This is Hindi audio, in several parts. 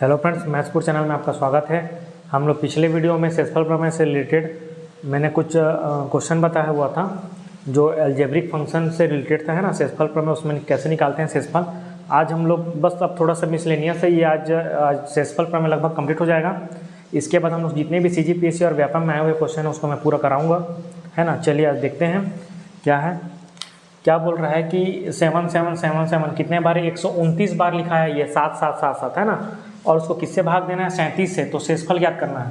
हेलो फ्रेंड्स, मैथ्सपुर चैनल में आपका स्वागत है। हम लोग पिछले वीडियो में शेषफल प्रमेय से रिलेटेड मैंने कुछ क्वेश्चन बताया हुआ था जो अलजेब्रिक फंक्शन से रिलेटेड था, है ना। शेषफल प्रमेय उसमें कैसे निकालते हैं शेषफल। आज हम लोग बस अब थोड़ा सा मिसलेनियस है, ये आज शेषफल प्रमेय लगभग कंप्लीट हो जाएगा। इसके बाद हम लोग जितने भी CGPSC और व्यापम में आए हुए क्वेश्चन है उसको मैं पूरा कराऊँगा, है ना। चलिए आज देखते हैं क्या है। क्या बोल रहा है कि 7 7 7 7 कितने बार, 129 बार लिखा है ये 7 7 7 7, है ना। और उसको किससे भाग देना है, 37 से। तो शेषफल ज्ञात करना है।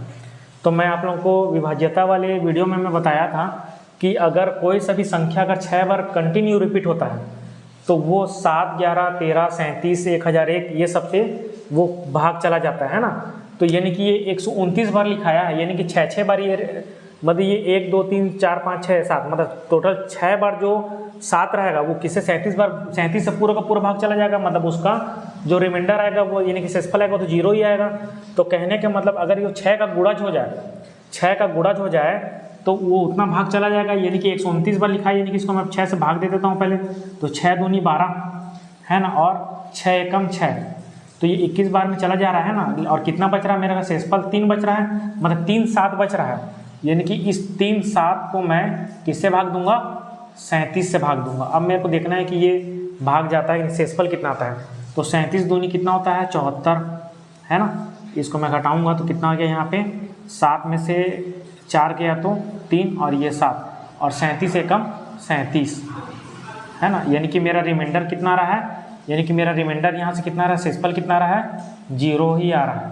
तो मैं आप लोगों को विभाज्यता वाले वीडियो में मैं बताया था कि अगर कोई सभी संख्या अगर 6 बार कंटिन्यू रिपीट होता है तो वो 7 11 13 37 1001 ये सबसे वो भाग चला जाता है ना। तो यानी कि ये 129 बार लिखाया है, यानी कि 6 बार ये मतलब ये 1 2 3 4 5 6 7 मतलब टोटल 6 बार जो 7 रहेगा वो किससे 37 बार, 37 से पूरा का पूरा भाग चला जाएगा। मतलब उसका जो रिमाइंडर आएगा वो यानी कि शेषफल आएगा तो 0 ही आएगा। तो कहने के मतलब अगर ये 6 का गुणज हो जाए, 6 का गुणज हो जाए तो वो उतना भाग चला जाएगा। यानी कि 129 बार लिखा है, यानी कि इसको मैं 6 से भाग दे देता हूँ पहले। तो 6 दूनी 12, है ना, और 6 एकम 6, तो ये 21 बार में चला जा रहा है ना। और कितना बच रहा है मेरा शेषफल, 3 बच रहा है, मतलब 3 7 बच रहा है। यानी कि इस 3 7 को मैं किससे भाग दूंगा, 37 से भाग दूंगा। अब मेरे को देखना है कि ये भाग जाता है, शेषफल कितना आता है। तो 37 दूनी कितना होता है, 74, है ना। इसको मैं घटाऊंगा तो कितना आ गया यहाँ पे, 7 में से 4 गया तो 3 और ये 7 और 37 एकम 37, है ना। यानी कि मेरा रिमाइंडर कितना रहा है, यानी कि मेरा रिमाइंडर यहाँ से कितना रहा है, शेषफल कितना रहा है, 0 ही आ रहा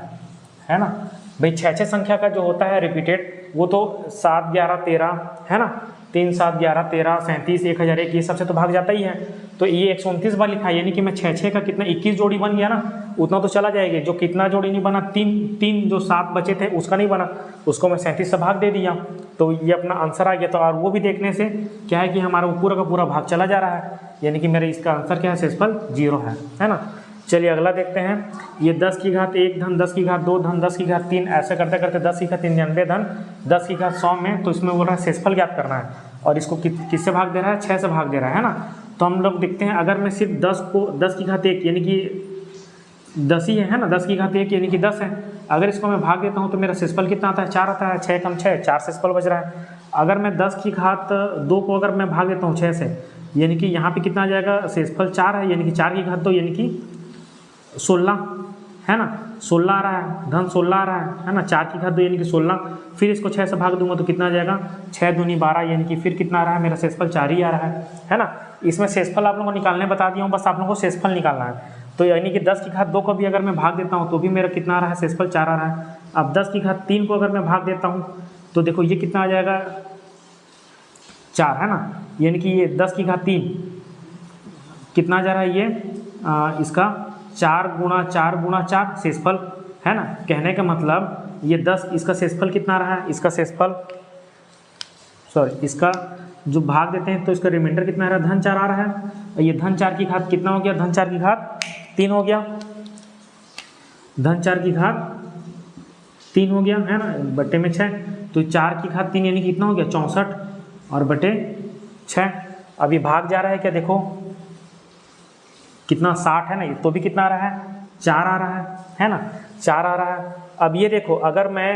है ना। भाई 6 संख्या का जो होता है रिपीटेड वो तो 7 11 13, है ना, 3 7 11 13 37 1001 ये सबसे तो भाग जाता ही है। तो ये 129 बार लिखा है, यानी कि मैं 6 का कितना 21 जोड़ी बन गया ना, उतना तो चला जाएगा। जो कितना जोड़ी नहीं बना, 3 जो 7 बचे थे उसका नहीं बना, उसको मैं 37 से भाग दे दिया। तो ये अपना आंसर आ गया। तो और वो भी देखने से क्या है कि हमारा वो पूरा का पूरा भाग चला जा रहा है, यानी कि मेरे इसका आंसर क्या है, शेषफल 0 है ना। चलिए अगला देखते हैं। ये 10 की घात 1 धन 10 की घात 2 धन 10 की घात 3 ऐसे करते करते 10 की घात 99 धन 10 की घात 100 में, तो इसमें बोल रहा है शेषफल ज्ञात करना है। और इसको किससे भाग दे रहा है, 6 से भाग दे रहा है ना। तो हम लोग देखते हैं, अगर मैं सिर्फ 10 को 10 की घात 1 यानी कि 10 ही है ना, 10 की घात 1 यानी कि 10 है। अगर इसको मैं भाग देता हूँ तो मेरा शेषफल कितना आता है, 4 आता है। 6 कम 6 4 शेषफल बच रहा है। अगर मैं 10 की घात 2 को अगर मैं भाग देता हूँ 6 से, यानी कि यहाँ पे कितना आ जाएगा, शेषफल 4 है, यानी कि 4 की घात 2 यानी कि 16, है ना, 16 आ रहा है, धन 16 आ रहा है ना। 4 की घात 2 यानी कि 16, फिर इसको 6 से भाग दूंगा तो कितना आ जाएगा, 6 दूनी 12, यानी कि फिर कितना आ रहा है, मेरा शेषफल 4 ही आ रहा है ना। इसमें शेषफल आप लोगों को निकालने बता दिया हूँ, बस आप लोगों को शेषफल निकालना है। तो यानी कि 10 की घात 2 को भी अगर मैं भाग देता हूँ तो भी मेरा कितना आ रहा है, शेषफल 4 आ रहा है। अब 10 की घात 3 को अगर मैं भाग देता हूँ तो देखो ये कितना आ जाएगा, 4, है ना। यानी कि ये 10 की घात 3 कितना जा रहा है, ये इसका 4 गुणा 4 शेषफल, है ना। कहने का मतलब ये 10, इसका शेषफल कितना रहा है, इसका शेषफल इसका जो भाग देते हैं तो इसका रिमाइंडर कितना रहा है, धन 4 आ रहा है। और ये धन 4 की घात कितना हो गया, धन 4 की घात 3 हो गया, धन 4 की घात 3 हो गया, है ना, बटे में 6। तो 4 की घात 3 यानी कि कितना हो गया, 64 और बटे 6। अब ये भाग जा रहा है क्या, देखो कितना 60 है ना, ये तो भी कितना आ रहा है, 4 आ रहा है ना, 4 आ रहा है। अब ये देखो, अगर मैं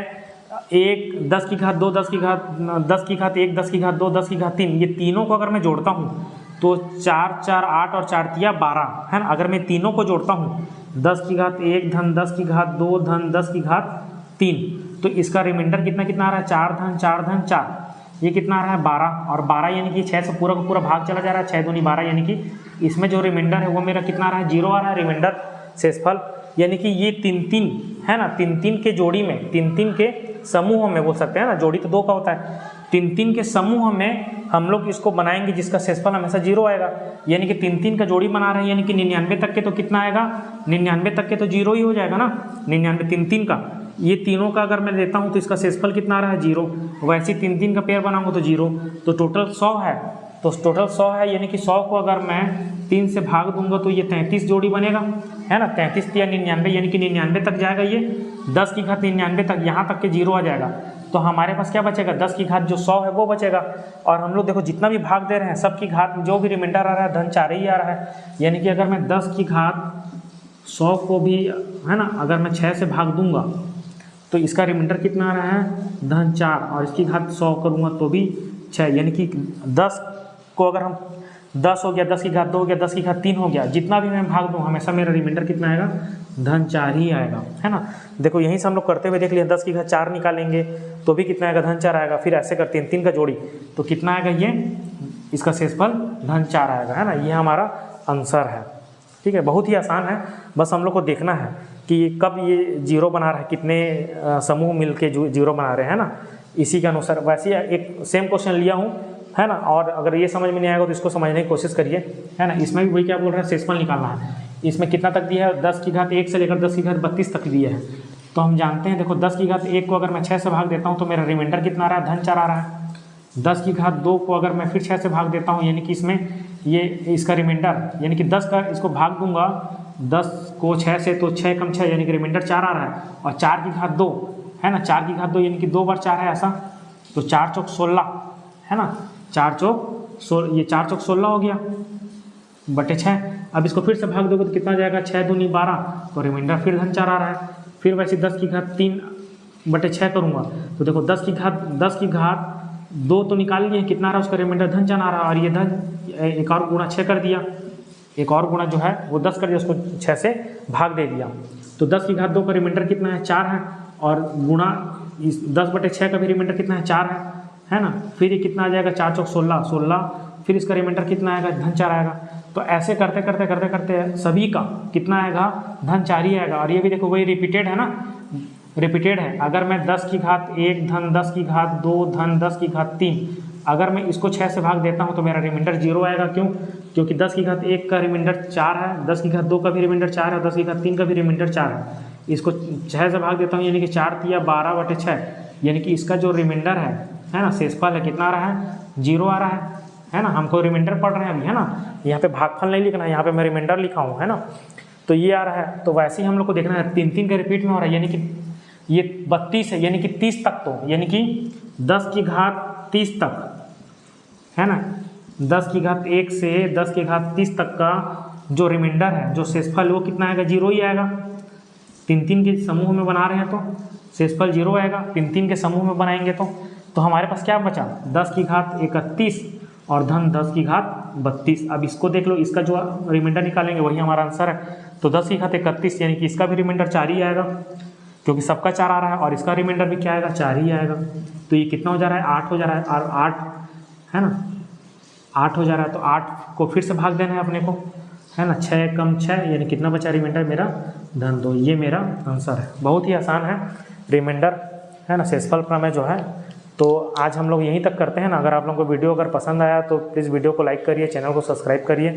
1 10 की घात 2 10 की घात 10 की घात 1 10 की घात 2 10 की घात 3 ये तीनों को अगर मैं जोड़ता हूँ तो 4 4 8 और 4 तिया 12, है ना। अगर मैं तीनों को जोड़ता हूँ 10 की घात 1 धन 10 की घात 2 धन 10 की घात 3, तो इसका रिमाइंडर कितना आ रहा है, 4 धन 4 धन 4, ये कितना आ रहा है, 12 और 12 यानी कि 6 से पूरा का पूरा भाग चला जा रहा है। 6 दूनी 12 यानी कि इसमें जो रिमाइंडर है वो मेरा कितना आ रहा है, 0 आ रहा है रिमाइंडर शेषफल। यानी कि ये 3 है ना, 3 के जोड़ी में, 3 के समूह में बोल सकते हैं ना, जोड़ी तो 2 का होता है। 3 के समूह में हम लोग इसको बनाएंगे जिसका शेषफल हमेशा 0 आएगा। यानी कि 3 का जोड़ी बना रहे हैं, यानी कि 99 तक के तो कितना आएगा, 99 तक के तो 0 ही हो जाएगा ना। 99 3 का, ये तीनों का अगर मैं लेता हूँ तो इसका शेषफल कितना आ रहा है, 0। वैसे 3 का पेयर बनाऊंगा तो 0, तो टोटल 100 है। तो टोटल 100 है, यानी कि 100 को अगर मैं 3 से भाग दूंगा तो ये 33 जोड़ी बनेगा, है ना। 33 या 99 यानी कि 99 तक जाएगा ये, 10 की घात 99 तक, यहाँ तक के 0 आ जाएगा। तो हमारे पास क्या बचेगा, 10 की घात जो 100 है वो बचेगा। और हम लोग देखो जितना भी भाग दे रहे हैं सब की घात जो भी रिमाइंडर आ रहा है धन 4 ही आ रहा है। यानी कि अगर मैं 10 की घात 100 को भी, है ना, अगर मैं 6 से भाग दूंगा तो इसका रिमाइंडर कितना आ रहा है धन 4, और इसकी घात 100 करूँगा तो भी 6, यानी कि 10 को अगर हम 10 हो गया, 10 की घात 2 हो गया, 10 की घात 3 हो गया, जितना भी मैं भाग दूँ हमेशा मेरा रिमाइंडर कितना आएगा धन 4 ही आएगा, है ना। देखो यहीं से हम लोग करते हुए देख लिए, 10 की घात 4 निकालेंगे तो भी कितना आएगा धन 4 आएगा, फिर ऐसे करते हैं 3 का जोड़ी तो कितना आएगा, ये इसका शेषफल धन 4 आएगा, है ना। ये हमारा आंसर है, ठीक है। बहुत ही आसान है, बस हम लोग को देखना है कि कब ये जीरो बना रहा है, कितने समूह मिल के जीरो बना रहे हैं ना, इसी के अनुसार। वैसे एक सेम क्वेश्चन लिया हूँ, है ना, और अगर ये समझ में नहीं आएगा तो इसको समझने की कोशिश करिए, है ना। इसमें भी वही क्या बोल रहा है, शेषफल निकालना है। इसमें कितना तक दिया है, 10 की घात 1 से लेकर 10 की घात 32 तक दिया है। तो हम जानते हैं, देखो 10 की घात 1 को अगर मैं 6 से भाग देता हूँ तो मेरा रिमाइंडर कितना आ रहा है, धन 4 आ रहा है। 10 की घात 2 को अगर मैं फिर 6 से भाग देता हूँ, यानी कि इसमें ये इसका रिमाइंडर, यानी कि 10 का इसको भाग दूंगा 10 को 6 से तो 6 कम 6 यानी कि रिमाइंडर 4 आ रहा है, और 4 की घात 2, है ना, 4 की घात 2 यानी कि 2 बार 4 है ऐसा, तो 4 चौक 16, है ना, 4 चौक 16, ये 4 चौक 16 हो गया बटे 6। अब इसको फिर से भाग दोगे तो कितना जाएगा, 6 दूनी 12, तो रिमाइंडर फिर धन 4 आ रहा है। फिर वैसे 10 की घात 3 बटे 6 करूँगा तो देखो 10 की घात 2 तो निकाल लिए, कितना आ रहा है उसका रिमाइंडर धन 4 आ रहा है, और ये धन एक और गुणा 6 कर दिया, एक और गुणा जो है वो 10 कर दिया, उसको 6 से भाग दे दिया, तो 10 की घात 2 का रिमाइंडर कितना है 4 है, और गुणा इस 10 बटे 6 का भी रिमाइंडर कितना है 4 है ना। फिर ये कितना आ जाएगा 4 चौक 16, फिर इसका रिमाइंडर कितना आएगा धन 4 आएगा। तो ऐसे करते करते करते करते सभी का कितना आएगा धन 4 ही आएगा। और ये भी देखो वही रिपीटेड है ना, रिपीटेड है। अगर मैं 10 की घात 1 धन 10 की घात 2 धन 10 की घात 3, अगर मैं इसको 6 से भाग देता हूँ तो मेरा रिमाइंडर 0 आएगा। क्यों? क्योंकि 10 की घात 1 का रिमाइंडर 4 है, 10 की घात 2 का भी रिमाइंडर 4 है, 10 की घात 3 का भी रिमाइंडर 4 है। इसको 6 से भाग देता हूँ यानी कि 4 तिया 12 बटे 6, यानी कि इसका जो रिमाइंडर है ना, शेषफल है, कितना आ रहा है 0 आ रहा है ना। हमको रिमाइंडर पढ़ रहे हैं अभी, है ना, यहाँ पे भागफल नहीं लिखना है, यहाँ पे मैं रिमाइंडर लिखा हूँ, है ना। तो ये आ रहा है। तो वैसे ही हम लोग को देखना है 3 के रिपीट में हो रहा है, यानी कि ये 32 है, यानी कि 30 तक, तो यानी कि 10 की घात 30 तक, है ना, 10 की घात 1 से 10 की घात 30 तक का जो रिमाइंडर है, जो शेषफल, वो कितना आएगा 0 ही आएगा। 3 के समूह में बना रहे हैं तो शेषफल 0 आएगा। 3 के समूह में बनाएंगे तो हमारे पास क्या बचा, 10 की घात 31 और धन 10 की घात 32। अब इसको देख लो, इसका जो रिमाइंडर निकालेंगे वही हमारा आंसर है। तो 10 की घात 31 यानी कि इसका भी रिमाइंडर 4 ही आएगा, क्योंकि सबका 4 आ रहा है, और इसका रिमाइंडर भी क्या आएगा 4 ही आएगा। तो ये कितना हो जा रहा है 8 हो जा रहा है, और 8 है ना, 8 हो जा रहा है। तो 8 को फिर से भाग देना है अपने को, है ना, 6 कम 6 यानी कितना बचा रिमाइंडर मेरा धन 2। ये मेरा आंसर है। बहुत ही आसान है रिमाइंडर, है ना, शेषफल प्रमेय जो है। तो आज हम लोग यहीं तक करते हैं ना। अगर आप लोगों को वीडियो अगर पसंद आया तो प्लीज़ वीडियो को लाइक करिए, चैनल को सब्सक्राइब करिए,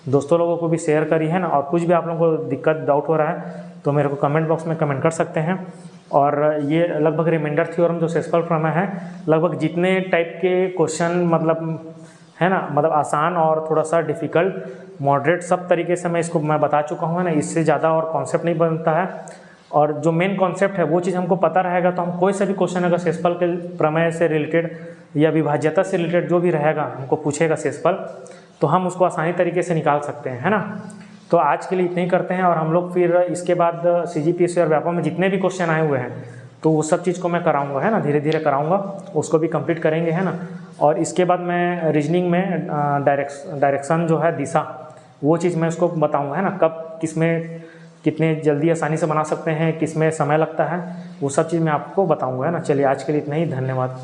दोस्तों लोगों को भी शेयर करिए, है ना। और कुछ भी आप लोगों को दिक्कत डाउट हो रहा है तो मेरे को कमेंट बॉक्स में कमेंट कर सकते हैं। और ये लगभग रिमाइंडर थ्योरम जो शेषफल प्रमेय है, लगभग जितने टाइप के क्वेश्चन, मतलब है ना, मतलब आसान और थोड़ा सा डिफ़िकल्ट, मॉडरेट, सब तरीके से मैं इसको बता चुका हूँ, है ना। इससे ज़्यादा और कॉन्सेप्ट नहीं बनता है। और जो मेन कॉन्सेप्ट है वो चीज़ हमको पता रहेगा तो हम कोई सा भी क्वेश्चन अगर शेषफल के प्रमेय से रिलेटेड या विभाज्यता से रिलेटेड जो भी रहेगा, हमको पूछेगा शेषफल, तो हम उसको आसानी तरीके से निकाल सकते हैं, है ना। तो आज के लिए इतना ही करते हैं, और हम लोग फिर इसके बाद CGPSC और व्यापम में जितने भी क्वेश्चन आए हुए हैं तो वो सब चीज़ को मैं कराऊंगा, है ना, धीरे धीरे कराऊंगा, उसको भी कंप्लीट करेंगे, है ना। और इसके बाद मैं रीजनिंग में डायरेक्शन जो है, दिशा, वो चीज़ मैं उसको बताऊंगा, है ना, कब किसमें कितने जल्दी आसानी से बना सकते हैं, किसमें समय लगता है, वो सब चीज़ मैं आपको बताऊंगा, है ना। चलिए आज के लिए इतना ही, धन्यवाद।